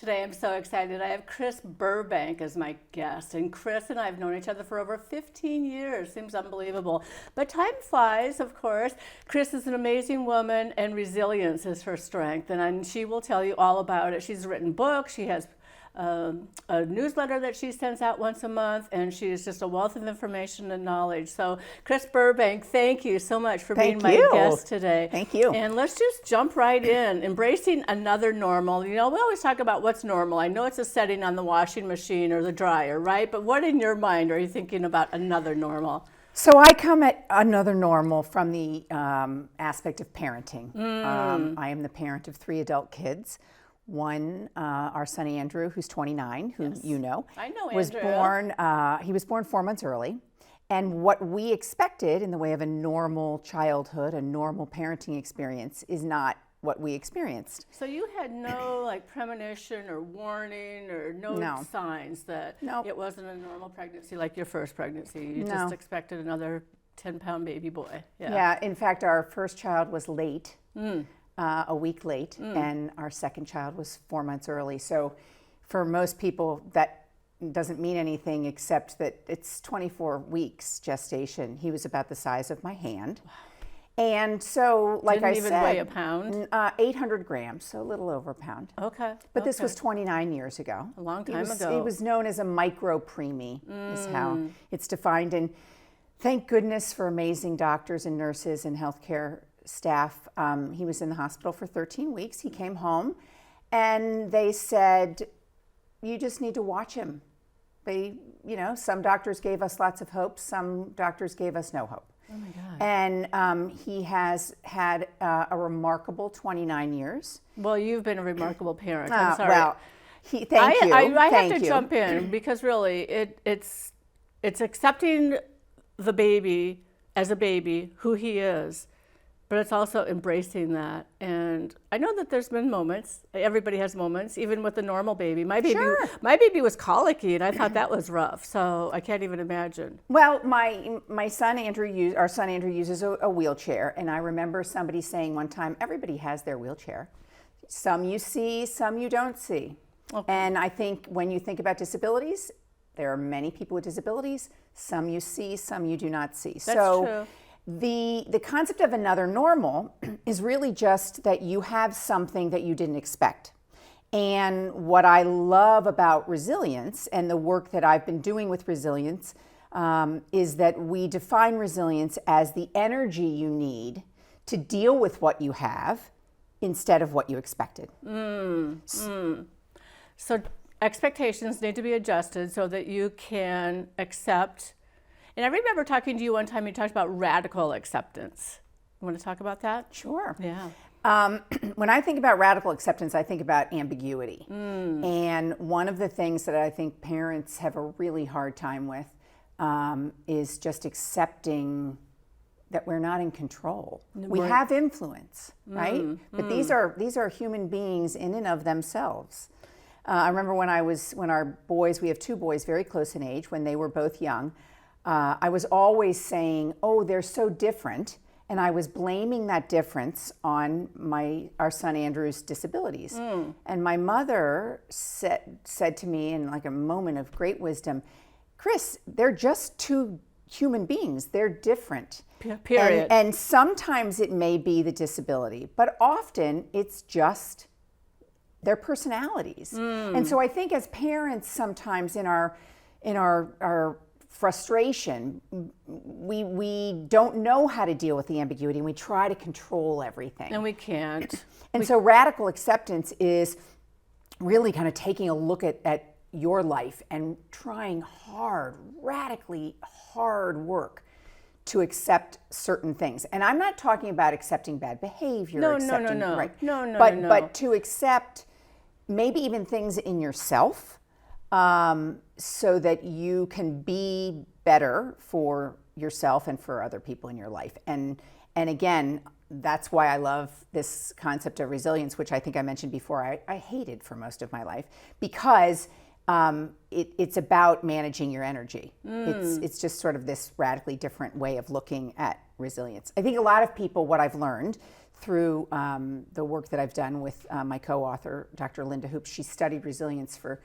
today. I'm so excited. I have Kris Burbank as my guest. And Kris and I have known each other for over 15 years. Seems unbelievable. But time flies, of course. Kris is an amazing woman, and resilience is her strength. And she will tell you all about it. She's written books. She has a newsletter that she sends out once a month, and she is just a wealth of information and knowledge. So, Kris Burbank, thank you so much for being my guest today. Thank you. And let's just jump right in. Embracing another normal. You know, we always talk about what's normal. I know it's a setting on the washing machine or the dryer, right? But what in your mind are you thinking about another normal? So I come at another normal from the aspect of parenting. I am the parent of 3 adult kids. One, our son Andrew, who's 29, who you know. I know was Andrew. He was born 4 months early. And what we expected in the way of a normal childhood, a normal parenting experience, is not what we experienced. So you had no like premonition or warning or no signs that it wasn't a normal pregnancy like your first pregnancy. You just expected another 10-pound baby boy. Yeah, in fact, our first child was late. A week late, and our second child was 4 months early. So for most people, that doesn't mean anything except that it's 24 weeks gestation. He was about the size of my hand. And so, like I said, didn't even weigh a pound? 800 grams, so a little over a pound. Okay. But this was 29 years ago. A long time ago. It was known as a micro-preemie, is how it's defined. And thank goodness for amazing doctors and nurses and healthcare staff. He was in the hospital for 13 weeks. He came home and they said, you just need to watch him. Some doctors gave us lots of hope. Some doctors gave us no hope. Oh my God. And he has had a remarkable 29 years. Well, you've been a remarkable parent. I'm sorry. Well, thank you. I have to jump in because really it's accepting the baby as a baby, who he is. But it's also embracing that. And I know that there's been moments, everybody has moments, even with the normal baby. My baby was colicky, and I thought that was rough. So I can't even imagine. Well, my son Andrew, our son Andrew uses a wheelchair. And I remember somebody saying one time, everybody has their wheelchair. Some you see, some you don't see. Okay. And I think when you think about disabilities, there are many people with disabilities. Some you see, some you do not see. That's true. The concept of another normal is really just that you have something that you didn't expect. And what I love about resilience and the work that I've been doing with resilience is that we define resilience as the energy you need to deal with what you have instead of what you expected. So expectations need to be adjusted so that you can accept. And I remember talking to you one time, you talked about radical acceptance. You want to talk about that? Sure. Yeah. When I think about radical acceptance, I think about ambiguity. And one of the things that I think parents have a really hard time with is just accepting that we're not in control. We have influence, right? But these are human beings in and of themselves. I remember when our boys, we have 2 boys very close in age, when they were both young, I was always saying, oh, they're so different. And I was blaming that difference on our son Andrew's disabilities. And my mother said to me in like a moment of great wisdom, Kris, they're just 2 human beings. They're different. Period. And sometimes it may be the disability, but often it's just their personalities. And so I think as parents, sometimes in our frustration, we don't know how to deal with the ambiguity, and we try to control everything. And we can't. And so radical acceptance is really kind of taking a look at your life and trying radically hard work to accept certain things. And I'm not talking about accepting bad behavior. No. Right? No. But to accept maybe even things in yourself, so that you can be better for yourself and for other people in your life. And again, that's why I love this concept of resilience, which I think I mentioned before I hated for most of my life, because it's about managing your energy. It's just sort of this radically different way of looking at resilience. I think a lot of people, what I've learned through the work that I've done with my co-author, Dr. Linda Hoops. She studied resilience for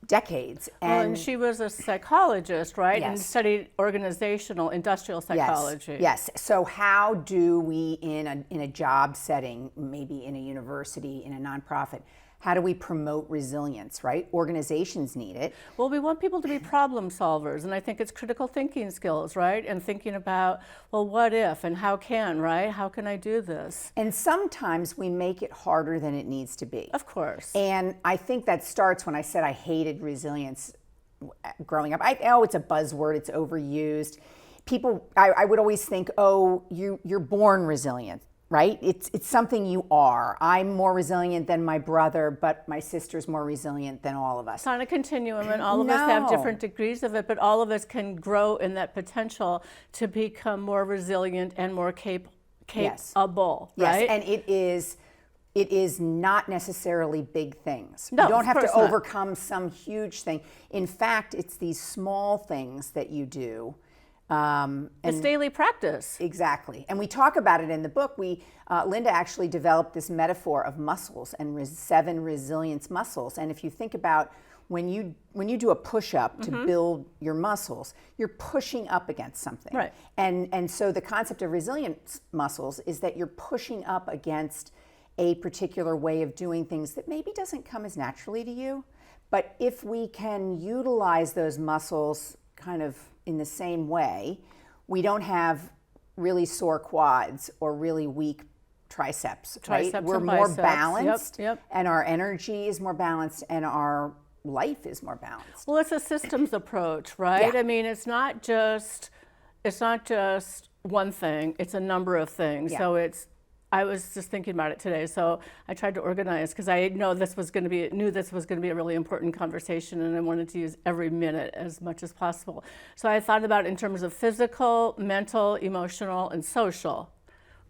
decades. And she was a psychologist, right? Yes. And studied organizational, industrial psychology. Yes. So how do we, in a job setting, maybe in a university, in a nonprofit, how do we promote resilience, right? Organizations need it. Well, we want people to be problem solvers, and I think it's critical thinking skills, right? And thinking about, well, what if and how can, right? How can I do this? And sometimes we make it harder than it needs to be. Of course. And I think that starts when I said I hated resilience growing up. I know it's a buzzword, it's overused. People, I would always think, oh, you're born resilient. Right? It's something you are. I'm more resilient than my brother, but my sister's more resilient than all of us. It's on a continuum, and all of us have different degrees of it, but all of us can grow in that potential to become more resilient and more capable, right? Yes, and it is not necessarily big things. No, you don't have to not. overcome some huge thing. In fact, it's these small things that you do. It's daily practice. Exactly. And we talk about it in the book. Linda actually developed this metaphor of muscles and 7 resilience muscles. And if you think about when you do a push-up to build your muscles, you're pushing up against something. Right. And so the concept of resilience muscles is that you're pushing up against a particular way of doing things that maybe doesn't come as naturally to you. But if we can utilize those muscles kind of in the same way, we don't have really sore quads or really weak triceps, right? We're more balanced, and our energy is more balanced, and our life is more balanced. Well, it's a systems approach, right? Yeah. I mean, it's not just one thing, it's a number of things. Yeah. So I was just thinking about it today, so I tried to organize because I knew this was going to be a really important conversation, and I wanted to use every minute as much as possible. So I thought about it in terms of physical, mental, emotional, and social,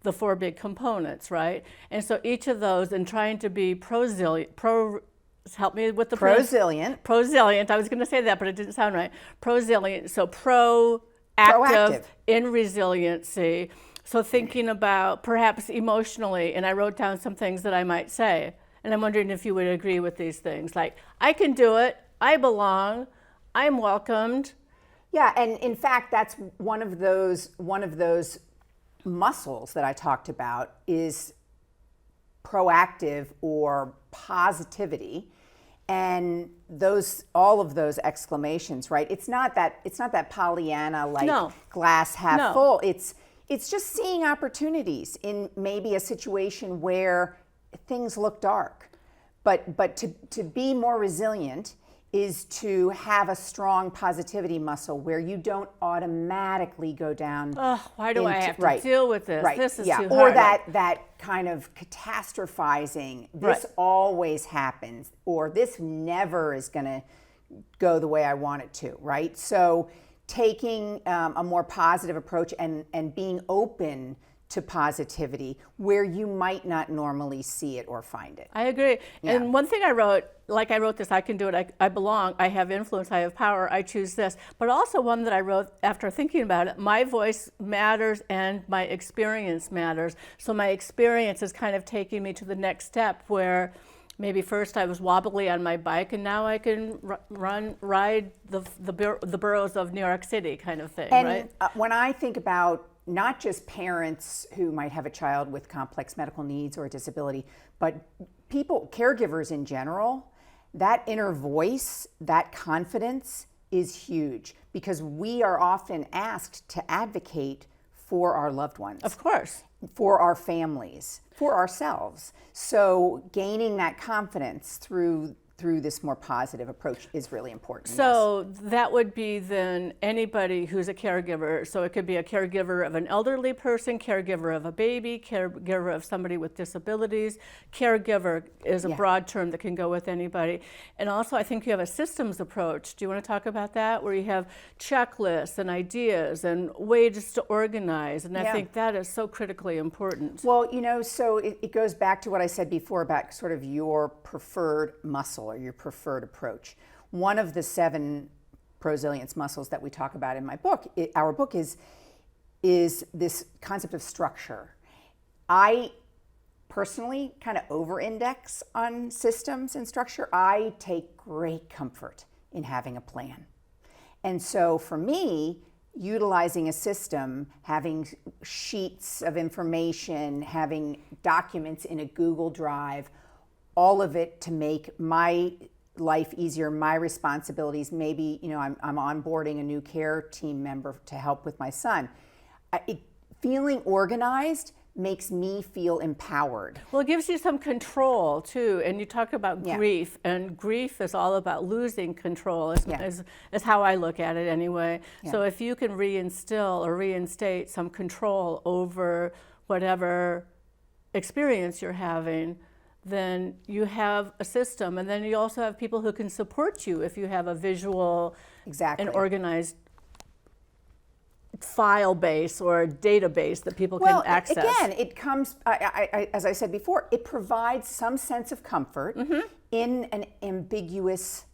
the 4 big components, right? And so each of those, and trying to be help me with the prosilient. Prosilient. I was going to say that, but it didn't sound right. Prosilient. So proactive in resiliency. So thinking about perhaps emotionally, and I wrote down some things that I might say, and I'm wondering if you would agree with these things, like, I can do it, I belong, I'm welcomed. Yeah, and in fact, that's one of those muscles that I talked about is proactive or positivity, and all of those exclamations, right? It's not that Pollyanna glass half full. It's just seeing opportunities in maybe a situation where things look dark. But to be more resilient is to have a strong positivity muscle where you don't automatically go down. Oh, why do I have to deal with this? Right. This is too hard. Or that kind of catastrophizing. This always happens, or this never is going to go the way I want it to, right? So taking a more positive approach and being open to positivity where you might not normally see it or find it. I agree. Yeah. And one thing I wrote this, I can do it, I belong, I have influence, I have power, I choose this. But also one that I wrote after thinking about it, my voice matters and my experience matters. So my experience is kind of taking me to the next step where maybe first I was wobbly on my bike, and now I can ride the boroughs of New York City, kind of thing, right? When I think about not just parents who might have a child with complex medical needs or a disability, but caregivers in general, that inner voice, that confidence is huge, because we are often asked to advocate for our loved ones. Of course. For our families, for ourselves. So gaining that confidence through this more positive approach is really important. So that would be then anybody who's a caregiver. So it could be a caregiver of an elderly person, caregiver of a baby, caregiver of somebody with disabilities. Caregiver is a broad term that can go with anybody. And also I think you have a systems approach. Do you want to talk about that? Where you have checklists and ideas and ways to organize. And I think that is so critically important. Well, so it goes back to what I said before about sort of your preferred muscle or your preferred approach. One of the 7 prosilience muscles that we talk about in my book, our book, is this concept of structure. I personally kind of over-index on systems and structure. I take great comfort in having a plan. And so for me, utilizing a system, having sheets of information, having documents in a Google Drive, all of it to make my life easier, my responsibilities. Maybe, I'm onboarding a new care team member to help with my son. Feeling organized makes me feel empowered. Well, it gives you some control too. And you talk about grief, and grief is all about losing control, is how I look at it anyway. Yeah. So if you can reinstill or reinstate some control over whatever experience you're having, then you have a system. And then you also have people who can support you if you have a visual and organized file base or database that people can access. Again, it comes, as I said before, it provides some sense of comfort in an ambiguous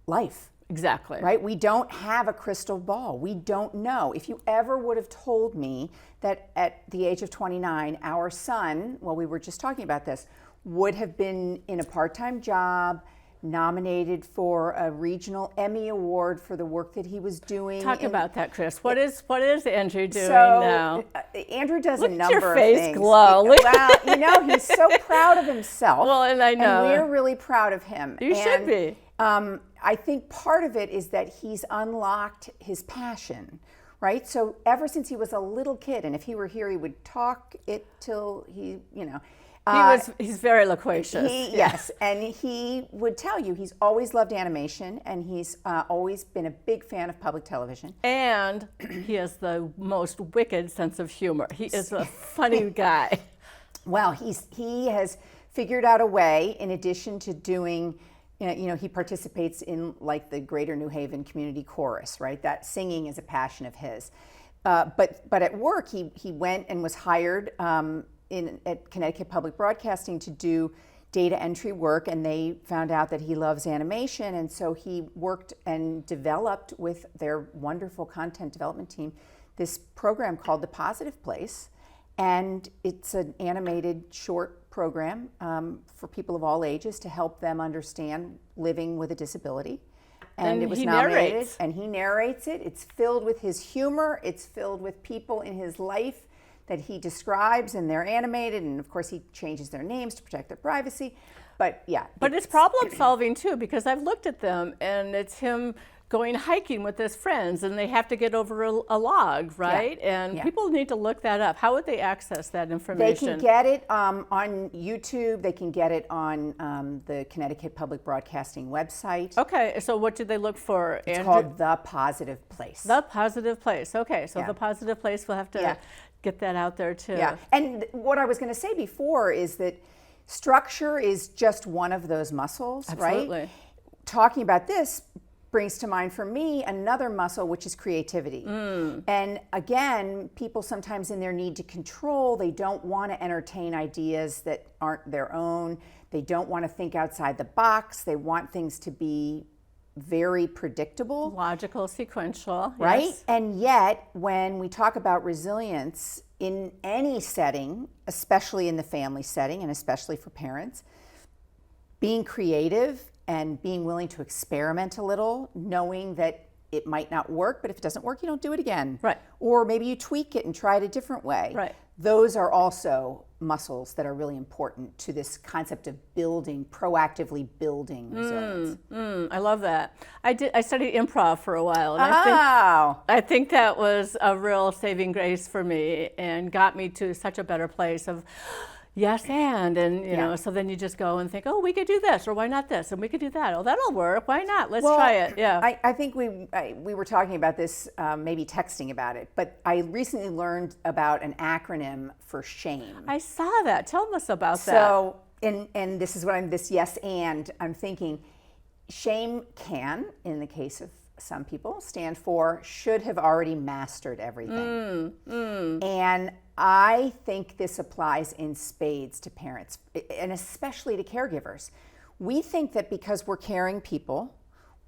life. Exactly. Right? We don't have a crystal ball. We don't know. If you ever would have told me that at the age of 29, our son, well, we were just talking about this, would have been in a part-time job, nominated for a regional Emmy Award for the work that he was doing. Talk about that, Kris. What is Andrew doing now? Andrew does Look a number at your face of things. Glow. Well, he's so proud of himself. Well, and I know. And we're really proud of him. You should be. I think part of it is that he's unlocked his passion, right? So ever since he was a little kid, and if he were here, he would talk it till he, he's very loquacious. Yes, and he would tell you he's always loved animation, and he's always been a big fan of public television. And he has the most wicked sense of humor. He is a funny guy. Well, he has figured out a way, in addition to doing, he participates in like the Greater New Haven Community Chorus, right? That singing is a passion of his. But at work, he went and was hired at Connecticut Public Broadcasting to do data entry work, and they found out that he loves animation, and so he worked and developed with their wonderful content development team this program called The Positive Place, and it's an animated short program for people of all ages to help them understand living with a disability. And it was nominated, and he narrates it. It's filled with his humor. It's filled with people in his life that he describes, and they're animated, and of course he changes their names to protect their privacy. But yeah. But it's problem solving too, because I've looked at them, and it's him going hiking with his friends, and they have to get over a log, right? Yeah. And people need to look that up. How would they access that information? They can get it on YouTube. They can get it on the Connecticut Public Broadcasting website. Okay, so what did they look for, It's Andrew? called The Positive Place. The Positive Place. Okay, so The Positive Place, we'll have to get that out there too. Yeah, and what I was going to say before is that structure is just one of those muscles, Absolutely. Right? Talking about this brings to mind for me another muscle, which is creativity. And again, people sometimes in their need to control, they don't want to entertain ideas that aren't their own. They don't want to think outside the box. They want things to be very predictable. Logical, sequential. Right? Yes. And yet, when we talk about resilience in any setting, especially in the family setting and especially for parents, being creative and being willing to experiment a little, knowing that it might not work, but if it doesn't work, you don't do it again. Right. Or maybe you tweak it and try it a different way. Right. Those are also muscles that are really important to this concept of proactively building resilience. I love that. I studied improv for a while, and I think that was a real saving grace for me and got me to such a better place of yes and you know, so then you just go and think, oh, we could do this, or why not this, and we could do that. Oh, that'll work. Why not? Let's try it. Yeah. I think we were talking about this, maybe texting about it, but I recently learned about an acronym for shame. I saw that. Tell us about that. So, and this is what I'm thinking, shame can, in the case of some people, stand for should have already mastered everything. And I think this applies in spades to parents, and especially to caregivers. We think that because we're caring people,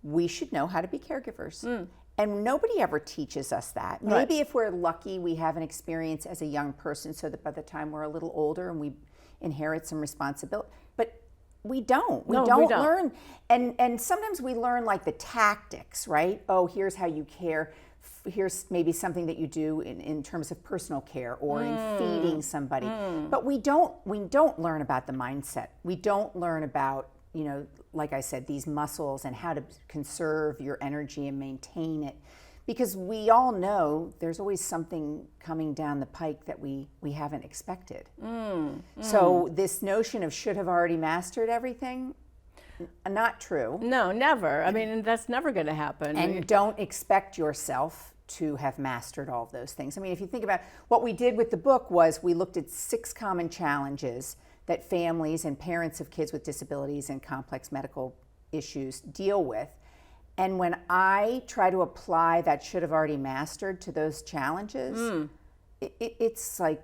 we should know how to be caregivers. And nobody ever teaches us that. Right. Maybe if we're lucky, we have an experience as a young person so that by the time we're a little older and we inherit some responsibility. But we don't. We don't learn. And sometimes we learn like the tactics, right? Oh, here's how you care. Here's maybe something that you do in terms of personal care or in feeding somebody. But we don't learn about the mindset. We don't learn about, like I said, these muscles and how to conserve your energy and maintain it. Because we all know there's always something coming down the pike that we haven't expected. So this notion of should have already mastered everything, not true. No, never. I mean, that's never going to happen. And don't expect yourself to have mastered all of those things. I mean, if you think about what we did with the book was we looked at 6 common challenges that families and parents of kids with disabilities and complex medical issues deal with. And when I try to apply that should have already mastered to those challenges, it's like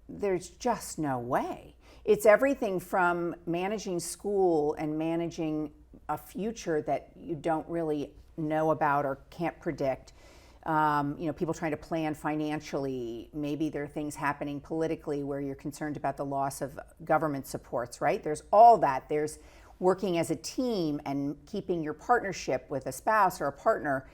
there's just no way. It's everything from managing school and managing a future that you don't really know about or can't predict. People trying to plan financially. Maybe there are things happening politically where you're concerned about the loss of government supports, right? There's all that. There's working as a team and keeping your partnership with a spouse or a partner,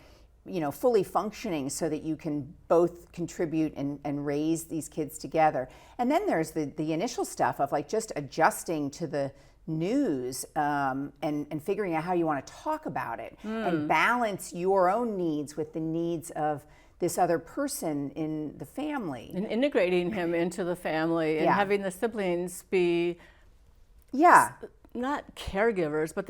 fully functioning so that you can both contribute and raise these kids together. And then there's the initial stuff of like just adjusting to the news and figuring out how you want to talk about it and balance your own needs with the needs of this other person in the family. And integrating him into the family and having the siblings be not caregivers, but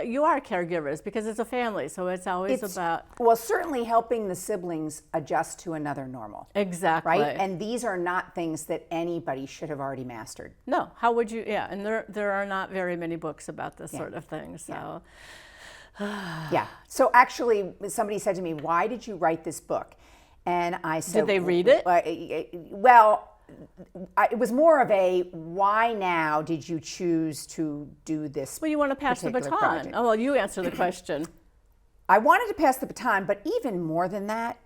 you are caregivers because it's a family, so it's always about... Well, certainly helping the siblings adjust to another normal. Exactly. Right? And these are not things that anybody should have already mastered. No, how would you, and there are not very many books about this sort of thing, so... So actually, somebody said to me, why did you write this book? And I said... Did they read it? Well... it was more of a why now did you choose to do this? Well, you want to pass the baton. Project? Oh, well, you answer the question. I wanted to pass the baton, but even more than that,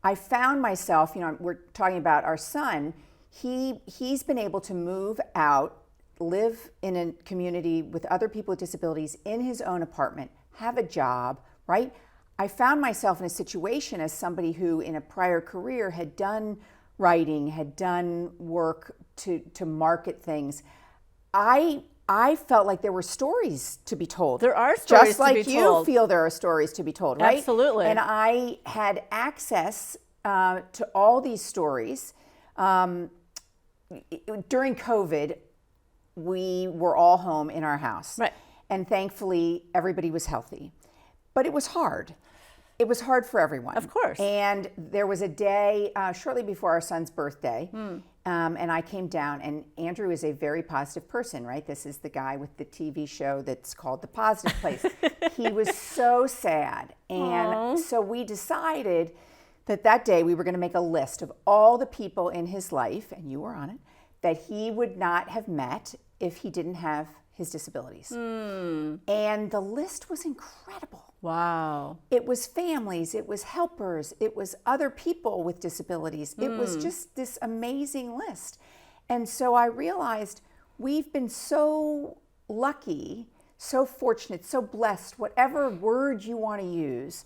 I found myself, we're talking about our son, he's been able to move out, live in a community with other people with disabilities in his own apartment, have a job, right? I found myself in a situation as somebody who in a prior career had done writing, had done work to market things. I felt like there were stories to be told. There are stories just like to be told. You feel there are stories to be told, right? Absolutely. And I had access to all these stories. During COVID, we were all home in our house. Right. And thankfully, everybody was healthy. But it was hard. It was hard for everyone. Of course. And there was a day shortly before our son's birthday, and I came down, and Andrew is a very positive person, right? This is the guy with the TV show that's called The Positive Place. He was so sad. And so we decided that day we were going to make a list of all the people in his life, and you were on it, that he would not have met if he didn't have his disabilities. And the list was incredible. Wow. It was families, it was helpers, it was other people with disabilities. It was just this amazing list. And so I realized we've been so lucky, so fortunate, so blessed, whatever word you want to use.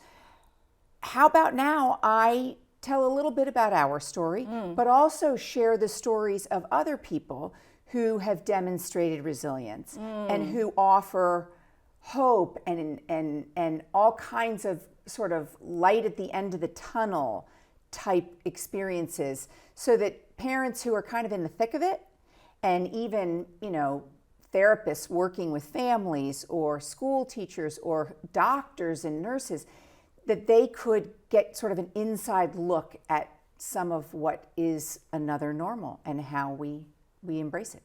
How about now I tell a little bit about our story, but also share the stories of other people who have demonstrated resilience and who offer hope and all kinds of sort of light at the end of the tunnel type experiences, so that parents who are kind of in the thick of it, and even therapists working with families or school teachers or doctors and nurses, that they could get sort of an inside look at some of what is another normal and how we embrace it.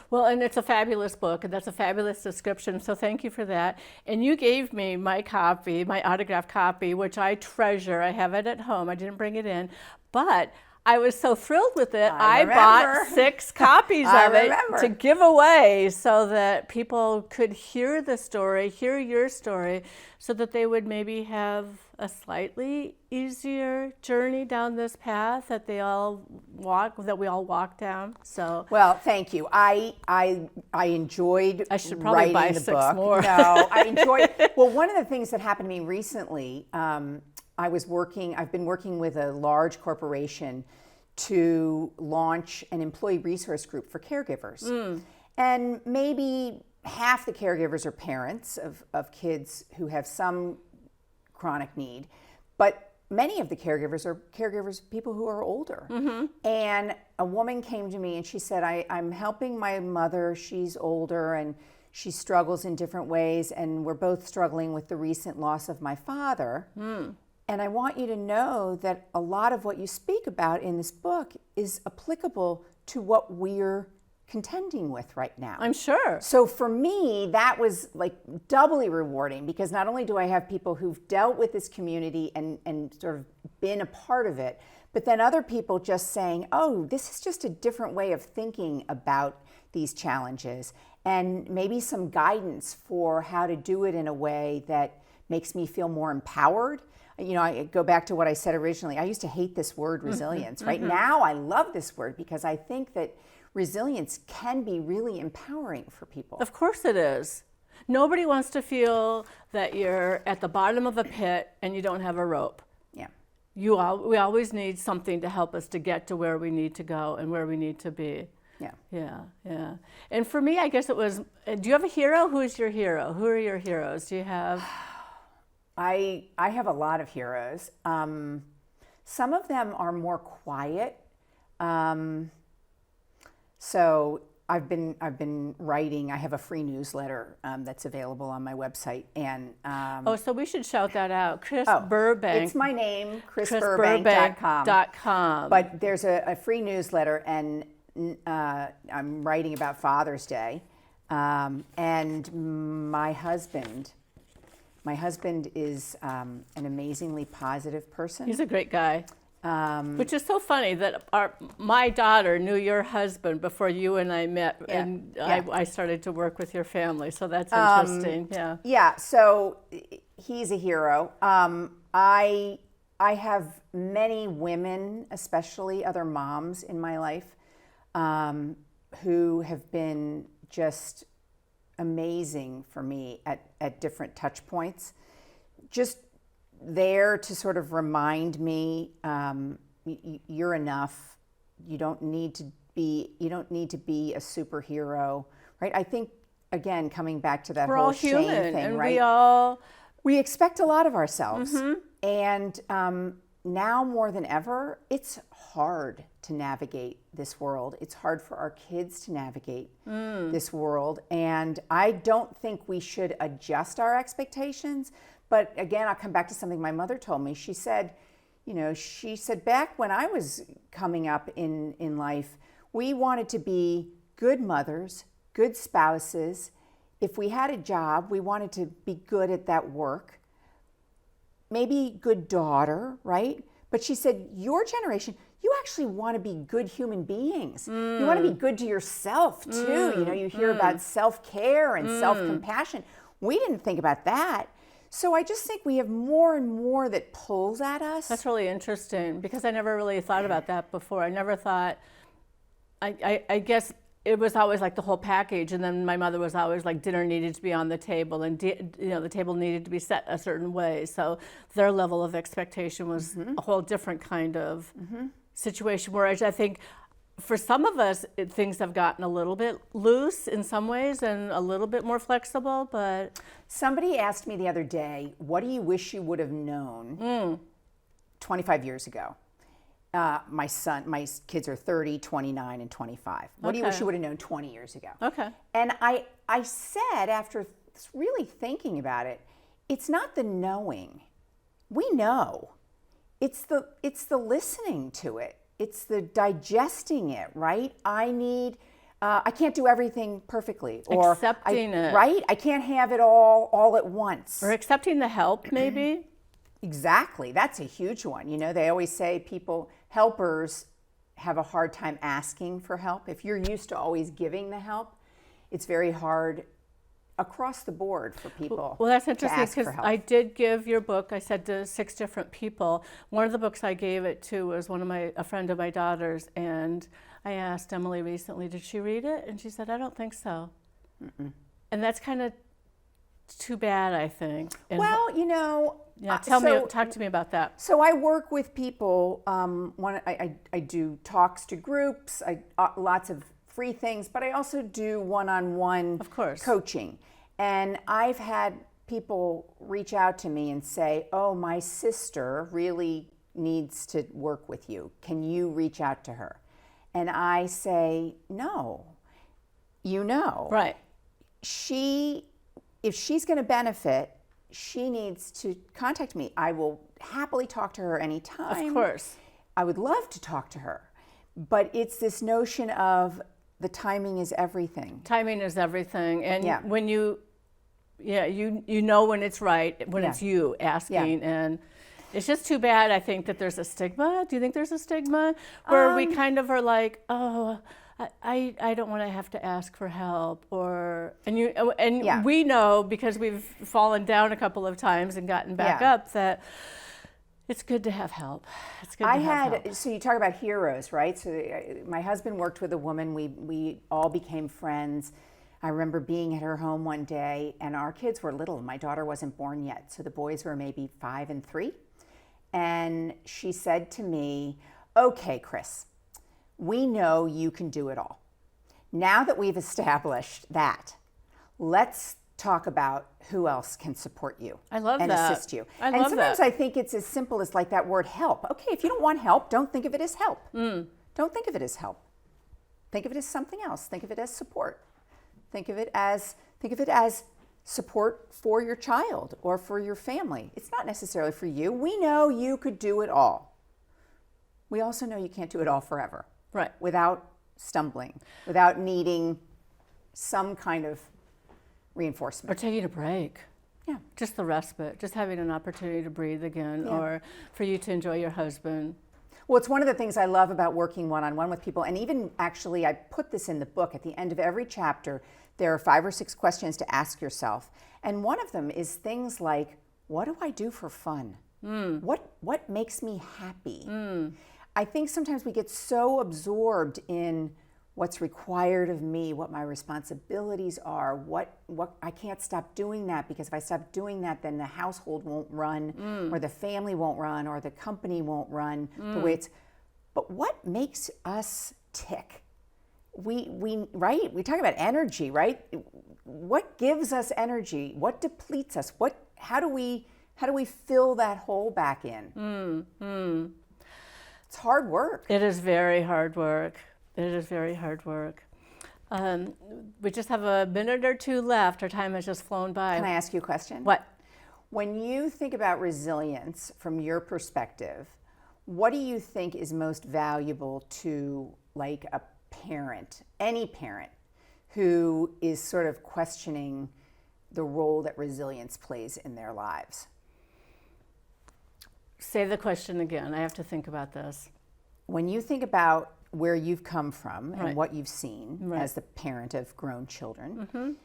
Well, and it's a fabulous book, and that's a fabulous description, so thank you for that. And you gave me my copy, my autographed copy, which I treasure. I have it at home. I didn't bring it in, but I was so thrilled with it. I bought 6 copies of it to give away so that people could hear the story, hear your story, so that they would maybe have a slightly easier journey down this path that we all walk down. So well, thank you. I enjoyed I should probably buy writing the 6 book. more. No, I enjoyed. Well, one of the things that happened to me recently, I've been working with a large corporation to launch an employee resource group for caregivers. And maybe half the caregivers are parents of kids who have some chronic need, but many of the caregivers are people who are older. And a woman came to me and she said, I'm helping my mother. She's older and she struggles in different ways, and we're both struggling with the recent loss of my father. And I want you to know that a lot of what you speak about in this book is applicable to what we're contending with right now. I'm sure. So for me, that was like doubly rewarding, because not only do I have people who've dealt with this community and sort of been a part of it, but then other people just saying, oh, this is just a different way of thinking about these challenges, and maybe some guidance for how to do it in a way that makes me feel more empowered. You know, I go back to what I said originally. I used to hate this word resilience. Right now, I love this word because I think that resilience can be really empowering for people. Of course it is. Nobody wants to feel that you're at the bottom of a pit and you don't have a rope. Yeah. We always need something to help us to get to where we need to go and where we need to be. Yeah. Yeah. And for me, I guess it was, do you have a hero? Who is your hero? Who are your heroes? Do you have? I have a lot of heroes. Some of them are more quiet. So I've been writing. I have a free newsletter that's available on my website, and So we should shout that out. Kris Burbank. It's my name, KrisBurbank.com. But there's a free newsletter, and I'm writing about Father's Day, and my husband is an amazingly positive person. He's a great guy. Which is so funny that my daughter knew your husband before you and I met, and I started to work with your family. So that's interesting. Yeah. So he's a hero. I have many women, especially other moms in my life, who have been just amazing for me at different touch points. Just there to sort of remind me, you're enough. You don't need to be a superhero, right? I think, again, coming back to that We're whole all shame human, thing, and right? We expect a lot of ourselves, and now more than ever, it's hard to navigate this world. It's hard for our kids to navigate this world, and I don't think we should adjust our expectations. But again, I'll come back to something my mother told me. She said, back when I was coming up in life, we wanted to be good mothers, good spouses. If we had a job, we wanted to be good at that work. Maybe good daughter, right? But she said, your generation, you actually want to be good human beings. You want to be good to yourself too. You hear about self-care and self-compassion. We didn't think about that. So I just think we have more and more that pulls at us. That's really interesting, because I never really thought about that before. I never thought, I guess it was always like the whole package, and then my mother was always like dinner needed to be on the table, and the table needed to be set a certain way. So their level of expectation was a whole different kind of situation, whereas I think for some of us, things have gotten a little bit loose in some ways and a little bit more flexible, but... Somebody asked me the other day, what do you wish you would have known 25 years ago? My kids are 30, 29, and 25. What do you wish you would have known 20 years ago? Okay. And I said, after really thinking about it, it's not the knowing. We know. It's the listening to it. It's the digesting it, right? I can't do everything perfectly. Or accepting it. Right? I can't have it all at once. Or accepting the help, maybe. Exactly. That's a huge one. They always say helpers have a hard time asking for help. If you're used to always giving the help, it's very hard across the board for people. Well, that's to interesting ask for because help. I did give your book, I said, to 6 different people. One of the books I gave it to was a friend of my daughter's, and I asked Emily recently, did she read it? And she said, I don't think so. Mm-mm. And that's kind of too bad, I think. And Well, you know, yeah, talk to me about that. So I work with people. I do talks to groups, lots of free things, but I also do one-on-one Of course. coaching. And I've had people reach out to me and say, "Oh, my sister really needs to work with you. Can you reach out to her?" And I say, "No. You know, Right. if she's going to benefit, she needs to contact me. I will happily talk to her anytime. Of course. I would love to talk to her. But it's this notion of the timing is everything. Timing is everything. And Yeah. when you know when it's right, when Yeah. it's you asking. Yeah. And it's just too bad, I think, that there's a stigma. Do you think there's a stigma where we kind of are like, oh, I don't want to have to ask for help, Yeah. we know because we've fallen down a couple of times and gotten back Yeah. up that it's good to have help. It's good to have help. So you talk about heroes, right? So my husband worked with a woman. We all became friends. I remember being at her home one day, and our kids were little. My daughter wasn't born yet, so the boys were maybe 5 and 3. And she said to me, "Okay, Kris, we know you can do it all. Now that we've established that, let's talk about who else can support you I love and that. assist you." I and love sometimes that. I think it's as simple as like that word help. Okay, if you don't want help, don't think of it as help. Don't think of it as help. Think of it as something else. Think of it as support. Think of it as support for your child or for your family. It's not necessarily for you. We know you could do it all. We also know you can't do it all forever. Right. Without stumbling, without needing some kind of reinforcement. Or taking a break. Yeah. Just the respite, just having an opportunity to breathe again, Yeah. or for you to enjoy your husband. Well, it's one of the things I love about working one-on-one with people. And even actually, I put this in the book. At the end of every chapter, there are 5 or 6 questions to ask yourself. And one of them is things like, what do I do for fun? What makes me happy? I think sometimes we get so absorbed in what's required of me, what my responsibilities are, what I can't stop doing that, because if I stop doing that, then the household won't run, or the family won't run, or the company won't run the way it's. But what makes us tick? We talk about energy, right? What gives us energy? What depletes us? How do we fill that hole back in? It's hard work. It is very hard work. It is very hard work. We just have a minute or 2 left. Our time has just flown by. Can I ask you a question? What? When you think about resilience from your perspective, what do you think is most valuable to like a parent, any parent, who is sort of questioning the role that resilience plays in their lives? Say the question again. I have to think about this. When you think about where you've come from and Right. what you've seen Right. as the parent of grown children,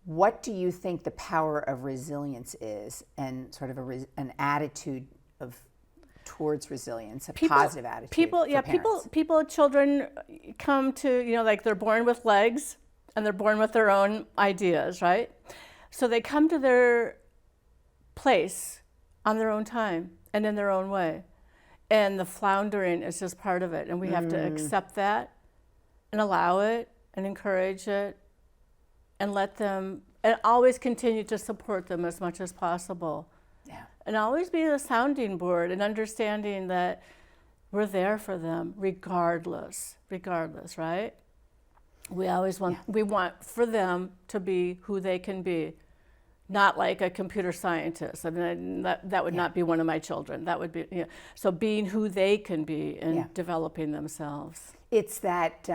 what do you think the power of resilience is, and sort of an attitude towards resilience, a positive attitude? Children come to, like they're born with legs and they're born with their own ideas, right? So they come to their place on their own time and in their own way. And the floundering is just part of it. And we have to accept that and allow it and encourage it and let them, and always continue to support them as much as possible. Yeah. And always be the sounding board and understanding that we're there for them regardless, right? We always we want for them to be who they can be. Not like a computer scientist. I mean, that would not be one of my children. That would be, so being who they can be and developing themselves. It's that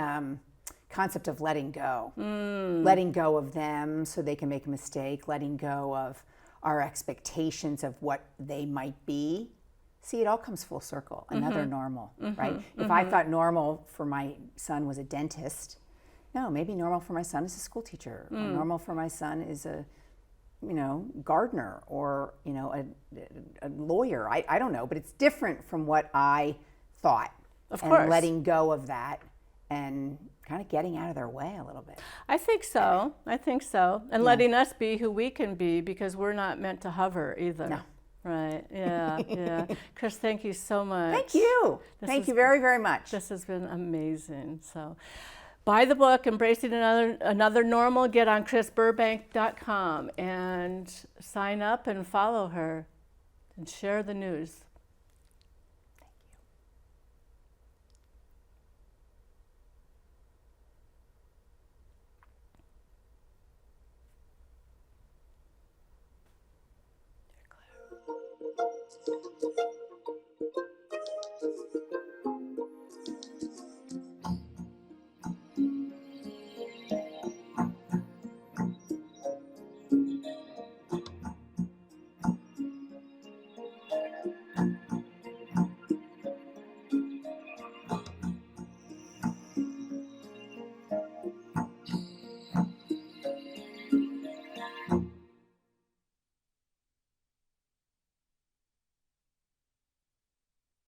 concept of letting go. Letting go of them so they can make a mistake, letting go of our expectations of what they might be. See, it all comes full circle. Another normal, right? If I thought normal for my son was a dentist, no, maybe normal for my son is a school teacher, or normal for my son is a, gardener, or, a lawyer. I don't know, but it's different from what I thought. Of and course. letting go of that and kind of getting out of their way a little bit. I think so. And letting us be who we can be, because we're not meant to hover either. No. Right. Yeah. Yeah. Kris, thank you so much. Thank you. Thank you very, very much. This has been amazing. So buy the book, Embracing Another Normal. Get on KrisBurbank.com and sign up and follow her and share the news.